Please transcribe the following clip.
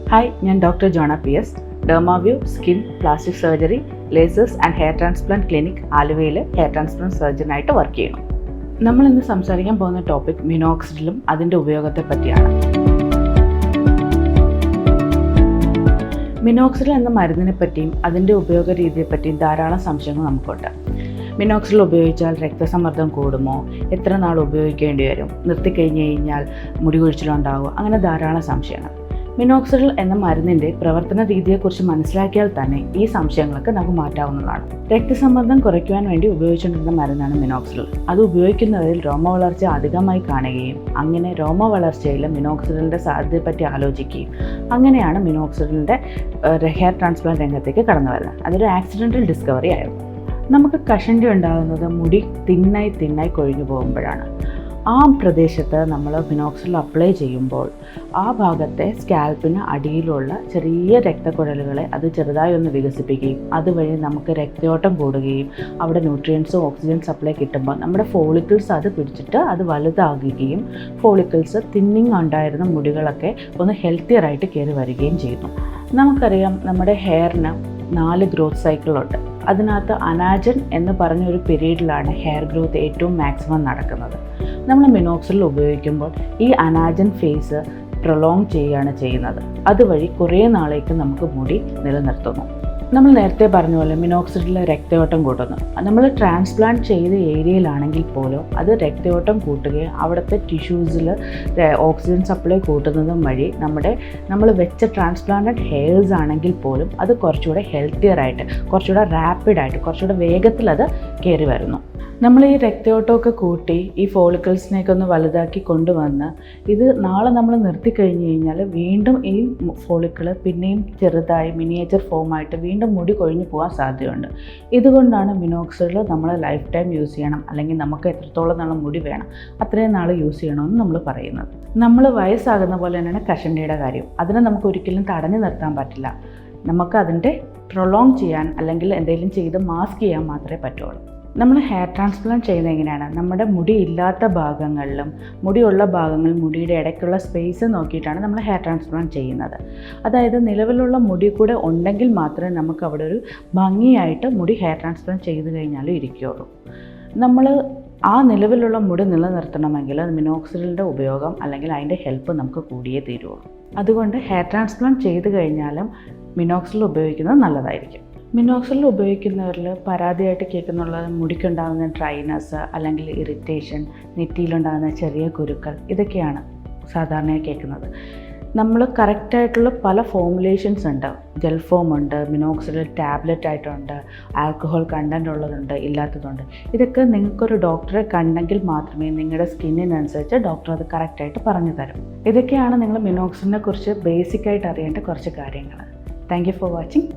Hi, ഞാൻ doctor ജോണ PS, Dermaview skin plastic surgery lasers and hair transplant clinic ആലുവയിൽ hair transplant സർജനായിട്ട് work ചെയ്യുന്നു. നമ്മളിന്ന് സംസാരിക്കാൻ പോകുന്ന ടോപ്പിക് മിനോക്സിഡിലും അതിൻ്റെ ഉപയോഗത്തെ പറ്റിയാണ്. മിനോക്സിഡിൽ എന്ന മരുന്നിനെ പറ്റിയും അതിൻ്റെ ഉപയോഗ രീതിയെപ്പറ്റിയും ധാരാളം സംശയങ്ങൾ നമുക്കുണ്ട്. മിനോക്സിഡിൽ ഉപയോഗിച്ചാൽ രക്തസമ്മർദ്ദം കൂടുമോ, എത്ര നാൾ ഉപയോഗിക്കേണ്ടി വരും, നിർത്തിക്കഴിഞ്ഞ് കഴിഞ്ഞാൽ മുടി കൊഴിച്ചിലുണ്ടാകുമോ, അങ്ങനെ ധാരാളം സംശയങ്ങൾ. മിനോക്സിഡിൽ എന്ന മരുന്നിൻ്റെ പ്രവർത്തന രീതിയെക്കുറിച്ച് മനസ്സിലാക്കിയാൽ തന്നെ ഈ സംശയങ്ങളൊക്കെ നമുക്ക് മാറ്റാവുന്നതാണ്. രക്തസമ്മർദ്ദം കുറയ്ക്കുവാൻ വേണ്ടി ഉപയോഗിച്ചുകൊണ്ടിരുന്ന മരുന്നാണ് മിനോക്സിഡിൽ. അത് ഉപയോഗിക്കുന്നവരിൽ രോമവളർച്ച അധികമായി കാണുകയും അങ്ങനെ രോമവളർച്ചയിൽ മിനോക്സിഡിലിൻ്റെ സാധ്യതയെപ്പറ്റി ആലോചിക്കുകയും അങ്ങനെയാണ് മിനോക്സിഡിലിൻ്റെ ഹെയർ ട്രാൻസ്പ്ലാന്റ് രംഗത്തേക്ക് കടന്നു വരുന്നത്. അതൊരു ആക്സിഡൻ്റൽ ഡിസ്കവറി ആയിരുന്നു. നമുക്ക് കഷണ്ടി ഉണ്ടാകുന്നത് മുടി തിന്നായി കൊഴിഞ്ഞു പോകുമ്പോഴാണ്. ആ പ്രദേശത്ത് നമ്മൾ മിനോക്സിഡിൽ അപ്ലൈ ചെയ്യുമ്പോൾ ആ ഭാഗത്തെ സ്കാൽപ്പിന് അടിയിലുള്ള ചെറിയ രക്തക്കുഴലുകളെ അത് ചെറുതായി ഒന്ന് വികസിപ്പിക്കുകയും അതുവഴി നമുക്ക് രക്തയോട്ടം കൂടുകയും അവിടെ ന്യൂട്രിയൻസും ഓക്സിജൻ സപ്ലൈ കിട്ടുമ്പോൾ നമ്മുടെ ഫോളിക്കിൾസ് അത് പിടിച്ചിട്ട് അത് വലുതാകുകയും ഫോളിക്കിൾസ് തിന്നിങ് ഉണ്ടായിരുന്ന മുടികളൊക്കെ ഒന്ന് ഹെൽത്തിയറായിട്ട് കയറി വരികയും ചെയ്യുന്നു. നമുക്കറിയാം, നമ്മുടെ ഹെയറിന് 4 ഗ്രോത്ത് സൈക്കിളുണ്ട്. അതിനകത്ത് അനാജൻ എന്ന് പറഞ്ഞൊരു പീരീഡിലാണ് ഹെയർ ഗ്രോത്ത് ഏറ്റവും മാക്സിമം നടക്കുന്നത്. നമ്മൾ മിനോക്സിഡിൽ ഉപയോഗിക്കുമ്പോൾ ഈ അനാജൻ ഫേസ് പ്രൊലോങ് ചെയ്യുകയാണ് ചെയ്യുന്നത്. അതുവഴി കുറേ നാളേക്ക് നമുക്ക് മുടി നിലനിർത്തുന്നു. നമ്മൾ നേരത്തെ പറഞ്ഞ പോലെ മിനോക്സിഡിൽ രക്തയോട്ടം കൂട്ടുന്നു. നമ്മൾ ട്രാൻസ്പ്ലാന്റ് ചെയ്ത ഏരിയയിലാണെങ്കിൽ പോലും അത് രക്തയോട്ടം കൂട്ടുകയും അവിടുത്തെ ടിഷ്യൂസിൽ ഓക്സിജൻ സപ്ലൈ കൂട്ടുന്നതും വഴി നമ്മൾ വെച്ച ട്രാൻസ്പ്ലാന്റഡ് ഹെയർസ് ആണെങ്കിൽ പോലും അത് കുറച്ചുകൂടെ ഹെൽത്തിയറായിട്ട്, കുറച്ചുകൂടെ റാപ്പിഡായിട്ട്, കുറച്ചുകൂടെ വേഗത്തിൽ അത് കയറി വരുന്നു. നമ്മൾ ഈ രക്തയോട്ടമൊക്കെ കൂട്ടി ഈ ഫോളിക്കിൾസിനെയൊക്കെ ഒന്ന് വലുതാക്കി കൊണ്ടുവന്ന് ഇത് നാളെ നമ്മൾ നിർത്തിക്കഴിഞ്ഞ് കഴിഞ്ഞാൽ വീണ്ടും ഈ ഫോളിക്കിൾ പിന്നെയും ചെറുതായി മിനിയേച്ചർ ഫോമായിട്ട് വീണ്ടും മുടി കൊഴിഞ്ഞു പോകാൻ സാധ്യതയുണ്ട്. ഇതുകൊണ്ടാണ് മിനോക്സിഡിൽ നമ്മൾ ലൈഫ് ടൈം യൂസ് ചെയ്യണം, അല്ലെങ്കിൽ നമുക്ക് എത്രത്തോളം നാൾ മുടി വേണം അത്രയും നാൾ യൂസ് ചെയ്യണമെന്ന് നമ്മൾ പറയുന്നത്. നമ്മൾ വയസ്സാകുന്ന പോലെ തന്നെയാണ് കഷണ്ടിയുടെ കാര്യം. അതിനെ നമുക്ക് ഒരിക്കലും തടഞ്ഞു നിർത്താൻ പറ്റില്ല. നമുക്ക് അതിൻ്റെ പ്രൊലോങ് ചെയ്യാൻ അല്ലെങ്കിൽ എന്തെങ്കിലും ചെയ്ത് മാസ്ക് ചെയ്യാൻ മാത്രമേ പറ്റുള്ളൂ. നമ്മൾ ഹെയർ ട്രാൻസ്പ്ലാന്റ് ചെയ്യുന്നത് എങ്ങനെയാണ്? നമ്മുടെ മുടി ഇല്ലാത്ത ഭാഗങ്ങളിലും മുടിയുള്ള ഭാഗങ്ങളിൽ മുടിയുടെ ഇടയ്ക്കുള്ള സ്പേസ് നോക്കിയിട്ടാണ് നമ്മൾ ഹെയർ ട്രാൻസ്പ്ലാന്റ് ചെയ്യുന്നത്. അതായത് നിലവിലുള്ള മുടി കൂടെ ഉണ്ടെങ്കിൽ മാത്രമേ നമുക്ക് അവിടെ ഒരു ഭംഗിയായിട്ട് മുടി ഹെയർ ട്രാൻസ്പ്ലാന്റ് ചെയ്ത് കഴിഞ്ഞാലും ഇരിക്കുകയുള്ളൂ. നമ്മൾ ആ നിലവിലുള്ള മുടി നിലനിർത്തണമെങ്കിൽ മിനോക്സിഡിലിൻ്റെ ഉപയോഗം അല്ലെങ്കിൽ അതിൻ്റെ ഹെൽപ്പ് നമുക്ക് കൂടിയേ തീരുള്ളൂ. അതുകൊണ്ട് ഹെയർ ട്രാൻസ്പ്ലാന്റ് ചെയ്ത് കഴിഞ്ഞാലും മിനോക്സിഡിൽ ഉപയോഗിക്കുന്നത് നല്ലതായിരിക്കും. മിനോക്സിഡിൽ ഉപയോഗിക്കുന്നവരിൽ പരാതിയായിട്ട് കേൾക്കുന്നുള്ളത് മുടിക്കുണ്ടാകുന്ന ഡ്രൈനസ് അല്ലെങ്കിൽ ഇറിറ്റേഷൻ, നെറ്റിയിലുണ്ടാകുന്ന ചെറിയ കുരുക്കൾ, ഇതൊക്കെയാണ് സാധാരണയായി കേൾക്കുന്നത്. നമ്മൾ കറക്റ്റായിട്ടുള്ള പല ഫോമുലേഷൻസ് ഉണ്ട്. ജെൽ ഫോം ഉണ്ട്, മിനോക്സിഡിൽ ടാബ്ലറ്റ് ആയിട്ടുണ്ട്, ആൽക്കഹോൾ കണ്ടൻറ് ഉള്ളതുണ്ട്, ഇല്ലാത്തതുണ്ട്. ഇതൊക്കെ നിങ്ങൾക്കൊരു ഡോക്ടറെ കണ്ടെങ്കിൽ മാത്രമേ നിങ്ങളുടെ സ്കിന്നിനനുസരിച്ച് ഡോക്ടർ അത് കറക്റ്റായിട്ട് പറഞ്ഞു തരും. ഇതൊക്കെയാണ് നിങ്ങൾ മിനോക്സിഡിനെ കുറിച്ച് ബേസിക്കായിട്ട് അറിയേണ്ട കുറച്ച് കാര്യങ്ങൾ. Thank you for watching.